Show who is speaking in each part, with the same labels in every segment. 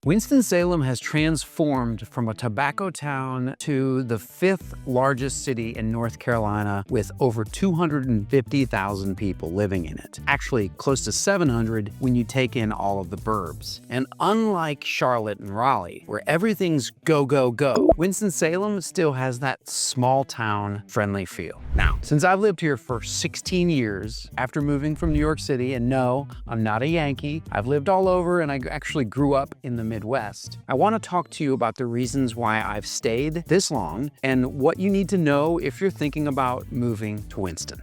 Speaker 1: Winston-Salem has transformed from a tobacco town to the 5th largest city in North Carolina with over 250,000 people living in it. Actually, close to 700 when you take in all of the burbs. And unlike Charlotte and Raleigh, where everything's go, go, go, Winston-Salem still has that small town friendly feel. Now, since I've lived here for 16 years after moving from New York City, and no, I'm not a Yankee, I've lived all over and I actually grew up in the Midwest. I want to talk to you about the reasons why I've stayed this long and what you need to know if you're thinking about moving to Winston.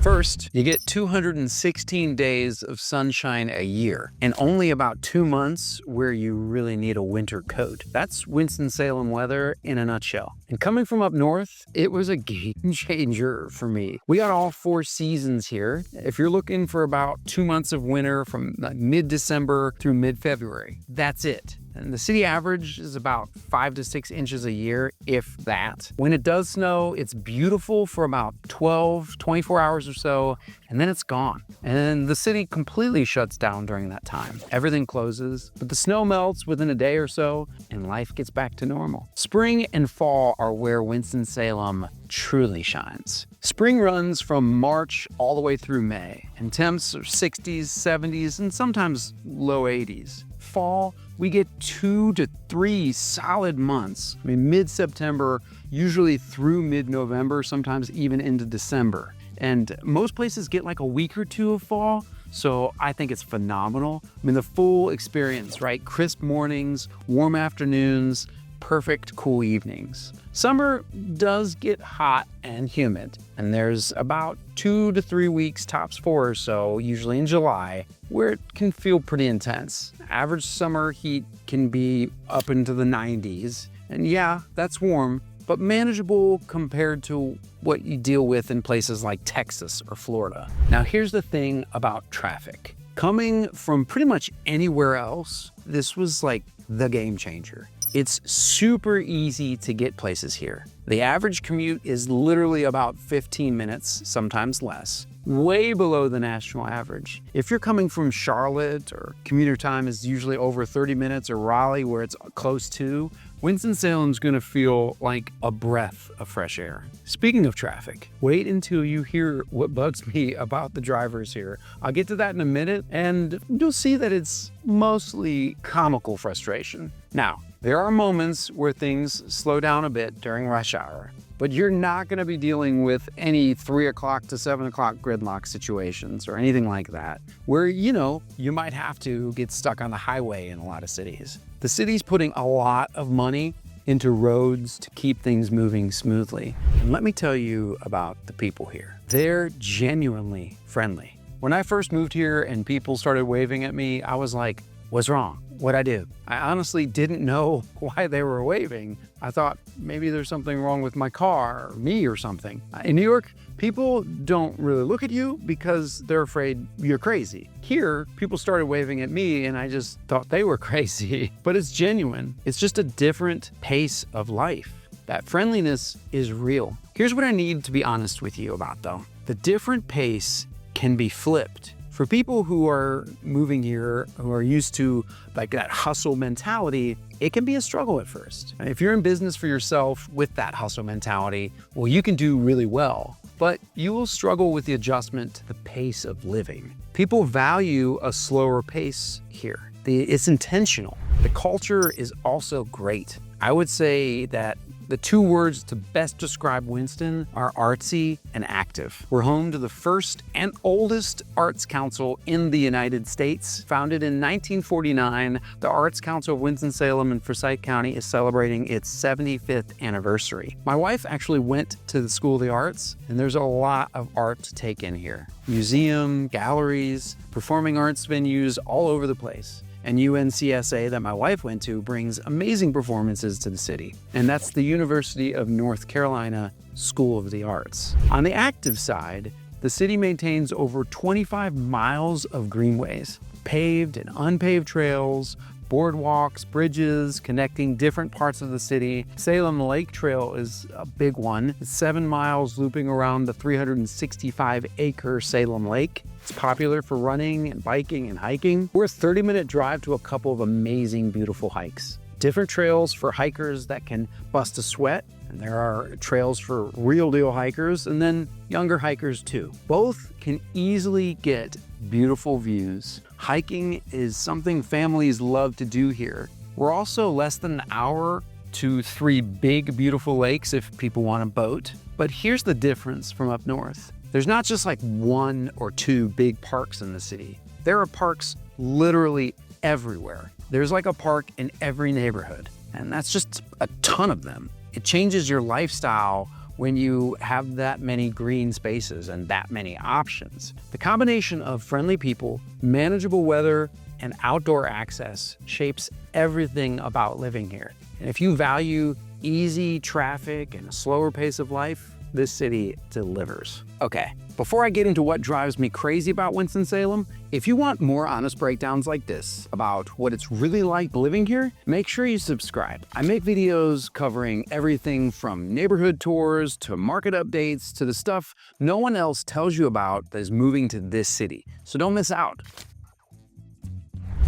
Speaker 1: First, you get 216 days of sunshine a year and only about 2 months where you really need a winter coat. That's Winston-Salem weather in a nutshell. And coming from up north, it was a game changer for me. We got all 4 seasons here. If you're looking for about 2 months of winter from mid-December through mid-February, that's it. And the city average is about 5 to 6 inches a year, if that. When it does snow, it's beautiful for about 24 hours or so, and then it's gone. And the city completely shuts down during that time. Everything closes, but the snow melts within a day or so, and life gets back to normal. Spring and fall are where Winston-Salem truly shines. Spring runs from March all the way through May, and temps are 60s, 70s, and sometimes low 80s. Fall, we get 2 to 3 solid months. I mean, mid-September, usually through mid-November, sometimes even into December. And most places get like a week or 2 of fall, so I think it's phenomenal. I mean, the full experience, right? Crisp mornings, warm afternoons, perfect cool evenings. Summer does get hot and humid, and there's about 2 to 3 weeks, tops 4 or so, usually in July, where it can feel pretty intense. Average summer heat can be up into the 90s, and yeah, that's warm, but manageable compared to what you deal with in places like Texas or Florida. Now, here's the thing about traffic. Coming from pretty much anywhere else, this was like the game changer. It's super easy to get places here. The average commute is literally about 15 minutes, sometimes less, way below the national average. If you're coming from Charlotte, or commuter time is usually over 30 minutes, or Raleigh where it's close to, Winston-Salem's gonna feel like a breath of fresh air. Speaking of traffic, wait until you hear what bugs me about the drivers here. I'll get to that in a minute, and you'll see that it's mostly comical frustration. Now, there are moments where things slow down a bit during rush hour, but you're not gonna be dealing with any 3 o'clock to 7 o'clock gridlock situations or anything like that, where, you might have to get stuck on the highway in a lot of cities. The city's putting a lot of money into roads to keep things moving smoothly. And let me tell you about the people here. They're genuinely friendly. When I first moved here and people started waving at me, I was like, what's wrong? What'd I do? I honestly didn't know why they were waving. I thought maybe there's something wrong with my car or me or something. In New York, people don't really look at you because they're afraid you're crazy. Here, people started waving at me and I just thought they were crazy. But it's genuine. It's just a different pace of life. That friendliness is real. Here's what I need to be honest with you about though. The different pace can be flipped. For people who are moving here, who are used to like that hustle mentality, it can be a struggle at first. If you're in business for yourself with that hustle mentality, well, you can do really well, but you will struggle with the adjustment to the pace of living. People value a slower pace here. It's intentional. The culture is also great. I would say that the 2 words to best describe Winston are artsy and active. We're home to the first and oldest arts council in the United States. Founded in 1949, the Arts Council of Winston-Salem and Forsyth County is celebrating its 75th anniversary. My wife actually went to the School of the Arts, and there's a lot of art to take in here. Museum, galleries, performing arts venues all over the place. And UNCSA that my wife went to brings amazing performances to the city. And that's the University of North Carolina School of the Arts. On the active side, the city maintains over 25 miles of greenways, paved and unpaved trails, boardwalks, bridges connecting different parts of the city. Salem Lake Trail is a big one. It's 7 miles looping around the 365-acre Salem Lake. It's popular for running and biking and hiking. We're a 30-minute drive to a couple of amazing, beautiful hikes. Different trails for hikers that can bust a sweat, and there are trails for real deal hikers and then younger hikers too. Both can easily get beautiful views. Hiking is something families love to do here. We're also less than an hour to 3 big, beautiful lakes if people want a boat. But here's the difference from up north. There's not just like 1 or 2 big parks in the city. There are parks literally everywhere. There's like a park in every neighborhood, and that's just a ton of them. It changes your lifestyle when you have that many green spaces and that many options. The combination of friendly people, manageable weather, and outdoor access shapes everything about living here. And if you value easy traffic and a slower pace of life, this city delivers. Okay, before I get into what drives me crazy about Winston-Salem, if you want more honest breakdowns like this about what it's really like living here, make sure you subscribe. I make videos covering everything from neighborhood tours to market updates to the stuff no one else tells you about that is moving to this city, so don't miss out.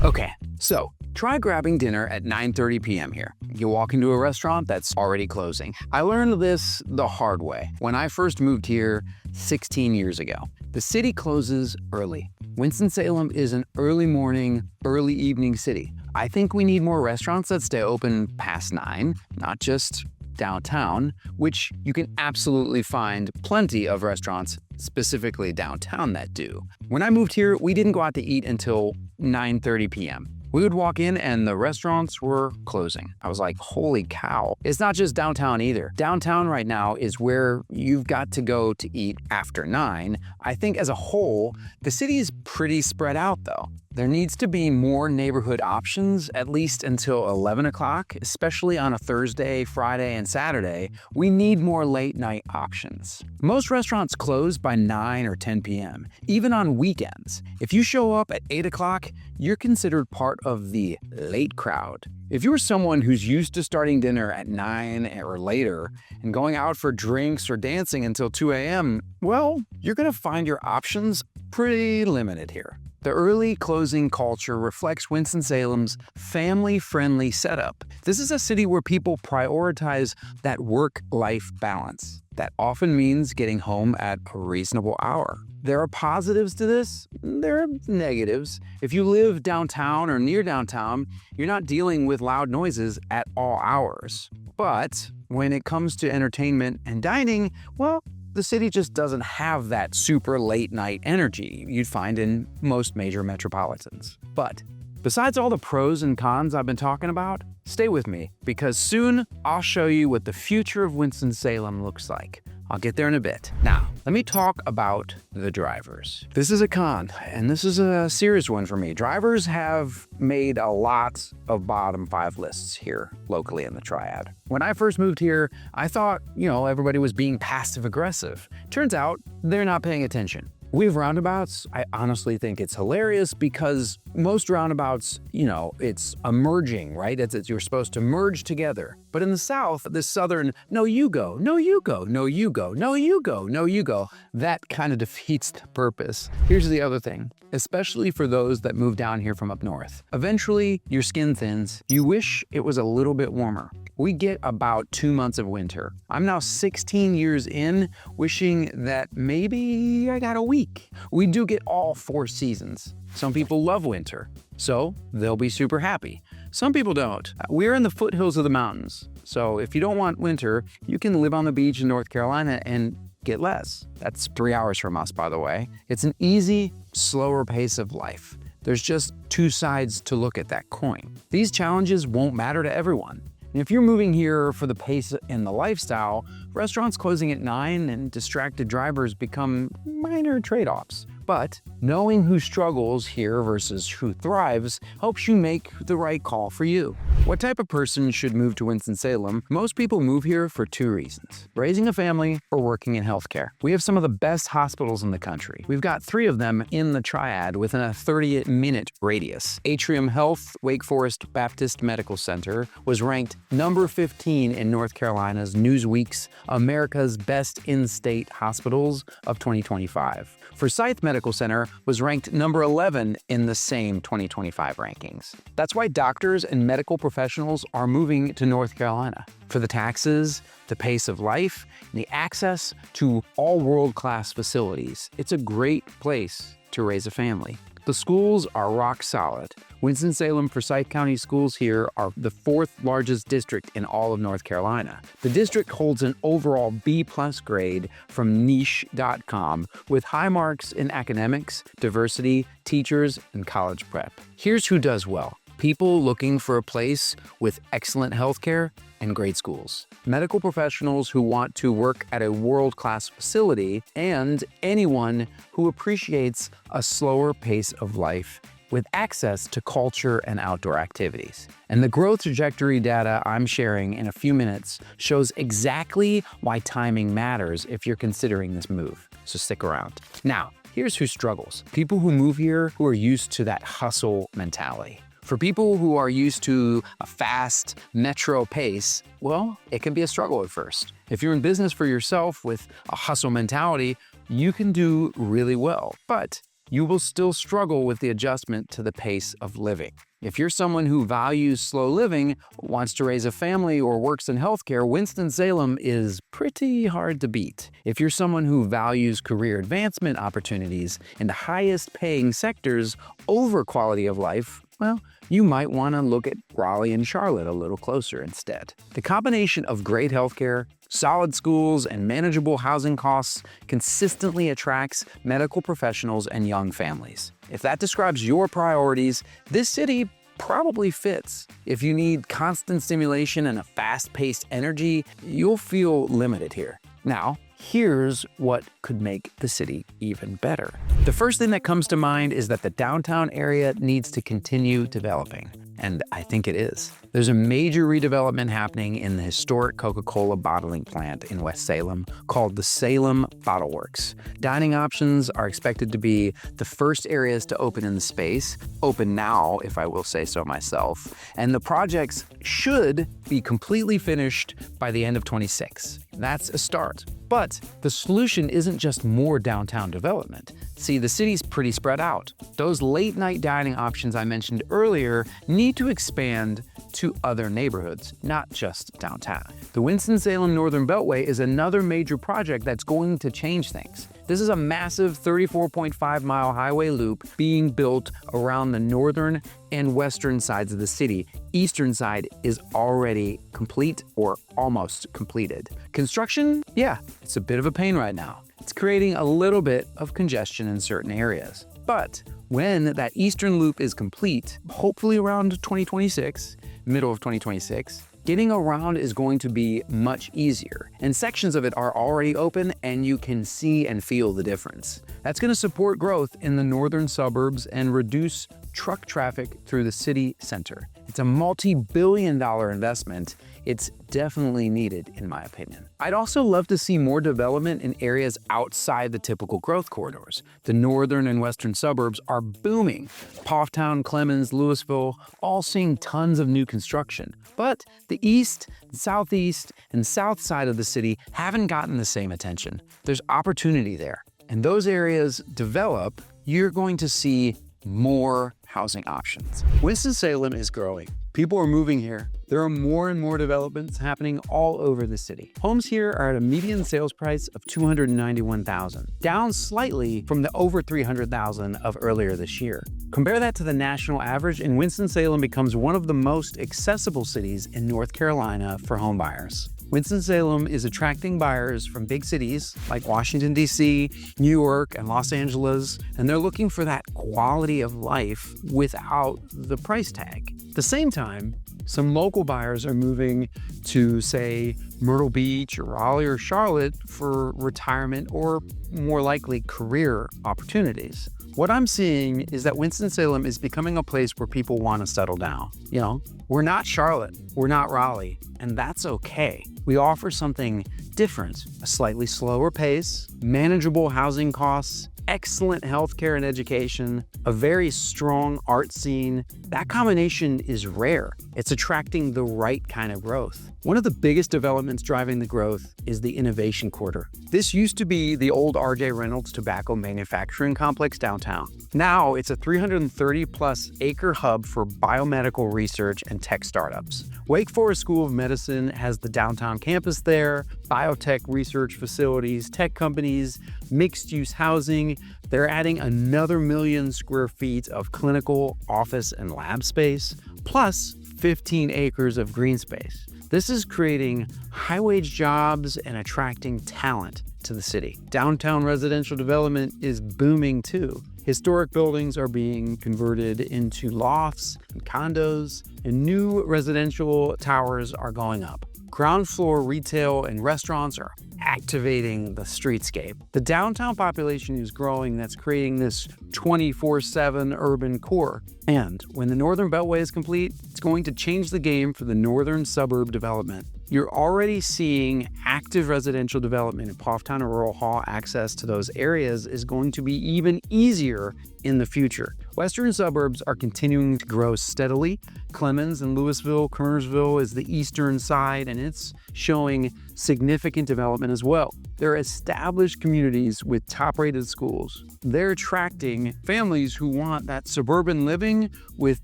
Speaker 1: Okay, so try grabbing dinner at 9:30 p.m. here. You walk into a restaurant that's already closing. I learned this the hard way when I first moved here 16 years ago. The city closes early. Winston-Salem is an early morning, early evening city. I think we need more restaurants that stay open past 9, not just downtown, which you can absolutely find plenty of restaurants specifically downtown that do. When I moved here, we didn't go out to eat until 9:30 p.m. We would walk in and the restaurants were closing. I was like, holy cow. It's not just downtown either. Downtown right now is where you've got to go to eat after 9. I think as a whole, the city is pretty spread out though. There needs to be more neighborhood options at least until 11 o'clock, especially on a Thursday, Friday, and Saturday. We need more late night options. Most restaurants close by 9 or 10 p.m., even on weekends. If you show up at 8 o'clock, you're considered part of the late crowd. If you're someone who's used to starting dinner at 9 or later and going out for drinks or dancing until 2 a.m., well, you're gonna find your options pretty limited here. The early closing culture reflects Winston-Salem's family-friendly setup. This is a city where people prioritize that work-life balance. That often means getting home at a reasonable hour. There are positives to this, there are negatives. If you live downtown or near downtown, you're not dealing with loud noises at all hours. But when it comes to entertainment and dining, well, the city just doesn't have that super late night energy you'd find in most major metropolitans. But besides all the pros and cons I've been talking about, stay with me because soon I'll show you what the future of Winston-Salem looks like. I'll get there in a bit. Now, let me talk about the drivers. This is a con, and this is a serious one for me. Drivers have made a lot of bottom 5 lists here locally in the Triad. When I first moved here, I thought, everybody was being passive aggressive. Turns out they're not paying attention. We have roundabouts. I honestly think it's hilarious because most roundabouts, it's a merging, right? You're supposed to merge together. But in the South, this Southern, no, you go, no, you go, no, you go, no, you go, no, you go, that kind of defeats the purpose. Here's the other thing, especially for those that move down here from up north. Eventually, your skin thins. You wish it was a little bit warmer. We get about 2 months of winter. I'm now 16 years in, wishing that maybe I got a week. We do get all 4 seasons. Some people love winter, so they'll be super happy. Some people don't. We're in the foothills of the mountains, so if you don't want winter, you can live on the beach in North Carolina and get less. That's 3 hours from us, by the way. It's an easy, slower pace of life. There's just 2 sides to look at that coin. These challenges won't matter to everyone. And if you're moving here for the pace and the lifestyle, restaurants closing at 9 and distracted drivers become minor trade-offs. But knowing who struggles here versus who thrives helps you make the right call for you. What type of person should move to Winston-Salem? Most people move here for 2 reasons: raising a family or working in healthcare. We have some of the best hospitals in the country. We've got 3 of them in the Triad within a 30-minute radius. Atrium Health Wake Forest Baptist Medical Center was ranked number 15 in North Carolina's Newsweek's America's Best In-State Hospitals of 2025. Forsyth Medical Medical Center was ranked number 11 in the same 2025 rankings. That's why doctors and medical professionals are moving to North Carolina for the taxes, the pace of life, and the access to all world-class facilities. It's a great place to raise a family. The schools are rock solid. Winston-Salem Forsyth County schools here are the 4th largest district in all of North Carolina. The district holds an overall B+ grade from niche.com with high marks in academics, diversity, teachers, and college prep. Here's who does well. People looking for a place with excellent healthcare and great schools. Medical professionals who want to work at a world-class facility, and anyone who appreciates a slower pace of life with access to culture and outdoor activities. And the growth trajectory data I'm sharing in a few minutes shows exactly why timing matters if you're considering this move. So stick around. Now, here's who struggles. People who move here who are used to that hustle mentality. For people who are used to a fast metro pace, well, it can be a struggle at first. If you're in business for yourself with a hustle mentality, you can do really well, but you will still struggle with the adjustment to the pace of living. If you're someone who values slow living, wants to raise a family, or works in healthcare, Winston-Salem is pretty hard to beat. If you're someone who values career advancement opportunities in the highest paying sectors over quality of life, well, you might want to look at Raleigh and Charlotte a little closer instead. The combination of great healthcare, solid schools, and manageable housing costs consistently attracts medical professionals and young families. If that describes your priorities, this city probably fits. If you need constant stimulation and a fast-paced energy, you'll feel limited here. Now, here's what could make the city even better. The first thing that comes to mind is that the downtown area needs to continue developing. And I think it is. There's a major redevelopment happening in the historic Coca-Cola bottling plant in West Salem called the Salem Bottle Works. Dining options are expected to be the first areas to open in the space, open now, if I will say so myself, and the projects should be completely finished by the end of 26. That's a start. But the solution isn't just more downtown development. See, the city's pretty spread out. Those late-night dining options I mentioned earlier need to expand to other neighborhoods, not just downtown. The Winston-Salem Northern Beltway is another major project that's going to change things. This is a massive 34.5-mile highway loop being built around the northern and western sides of the city. Eastern side is already complete or almost completed. Construction, yeah, it's a bit of a pain right now. It's creating a little bit of congestion in certain areas. But when that eastern loop is complete, hopefully around 2026, middle of 2026, getting around is going to be much easier, and sections of it are already open and you can see and feel the difference. That's going to support growth in the northern suburbs and reduce truck traffic through the city center. It's a multi-billion-dollar investment. It's definitely needed, in my opinion. I'd also love to see more development in areas outside the typical growth corridors. The northern and western suburbs are booming. Paughtown, Clemens, Louisville, all seeing tons of new construction. But the east, southeast, and south side of the city haven't gotten the same attention. There's opportunity there. And those areas develop, you're going to see more housing options. Winston-Salem is growing. People are moving here. There are more and more developments happening all over the city. Homes here are at a median sales price of $291,000, down slightly from the over $300,000 of earlier this year. Compare that to the national average, and Winston-Salem becomes one of the most accessible cities in North Carolina for home buyers. Winston-Salem is attracting buyers from big cities like Washington, D.C., New York, and Los Angeles, and they're looking for that quality of life without the price tag. At the same time, some local buyers are moving to, say, Myrtle Beach or Raleigh or Charlotte for retirement or, more likely, career opportunities. What I'm seeing is that Winston-Salem is becoming a place where people want to settle down. You know, we're not Charlotte, we're not Raleigh, and that's okay. We offer something different, a slightly slower pace, manageable housing costs, excellent healthcare and education, a very strong art scene. That combination is rare. It's attracting the right kind of growth. One of the biggest developments driving the growth is the Innovation Quarter. This used to be the old R.J. Reynolds tobacco manufacturing complex downtown. Now it's a 330-plus acre hub for biomedical research and tech startups. Wake Forest School of Medicine has the downtown campus there, biotech research facilities, tech companies, mixed-use housing. They're adding another 1 million square feet of clinical, office, and lab space, plus 15 acres of green space. This is creating high-wage jobs and attracting talent to the city. Downtown residential development is booming too. Historic buildings are being converted into lofts and condos, and new residential towers are going up. Ground floor retail and restaurants are activating the streetscape. The downtown population is growing. That's creating this 24/7 urban core. And when the Northern Beltway is complete, it's going to change the game for the northern suburb development. You're already seeing active residential development in Paughtown and Rural Hall. Access to those areas is going to be even easier in the future. Western suburbs are continuing to grow steadily. Clemens and Louisville, Kernersville is the eastern side, and it's showing significant development as well. They're established communities with top-rated schools. They're attracting families who want that suburban living with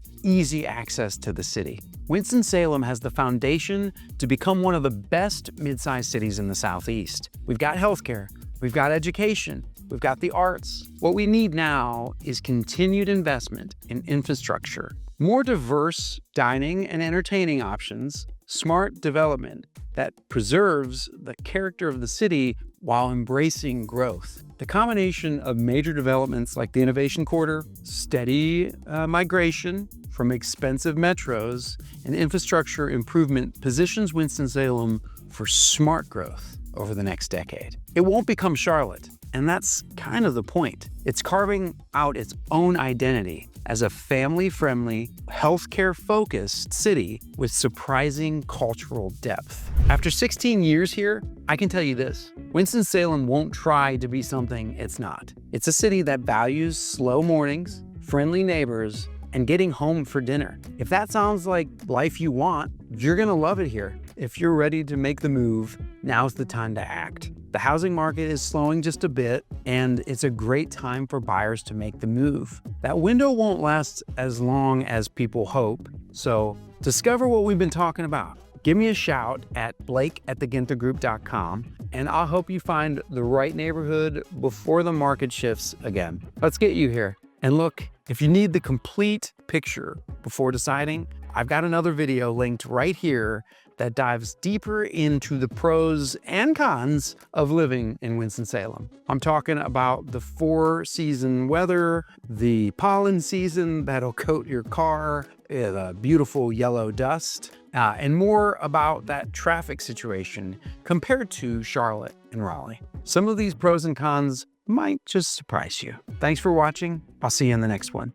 Speaker 1: easy access to the city. Winston-Salem has the foundation to become one of the best mid-sized cities in the Southeast. We've got healthcare, we've got education, we've got the arts. What we need now is continued investment in infrastructure, more diverse dining and entertaining options, smart development that preserves the character of the city while embracing growth. The combination of major developments like the Innovation Quarter, steady migration from expensive metros, and infrastructure improvement positions Winston-Salem for smart growth over the next decade. It won't become Charlotte, and that's kind of the point. It's carving out its own identity as a family-friendly, healthcare-focused city with surprising cultural depth. After 16 years here, I can tell you this: Winston-Salem won't try to be something it's not. It's a city that values slow mornings, friendly neighbors, and getting home for dinner. If that sounds like life you want, you're gonna love it here. If you're ready to make the move, now's the time to act. The housing market is slowing just a bit, and it's a great time for buyers to make the move. That window won't last as long as people hope, so discover what we've been talking about. Give me a shout at blake@theginthergroup.com, and I'll help you find the right neighborhood before the market shifts again. Let's get you here. And look, if you need the complete picture before deciding, I've got another video linked right here that dives deeper into the pros and cons of living in Winston-Salem. I'm talking about the 4-season weather, the pollen season that'll coat your car, the beautiful yellow dust, and more about that traffic situation compared to Charlotte and Raleigh. Some of these pros and cons might just surprise you. Thanks for watching. I'll see you in the next one.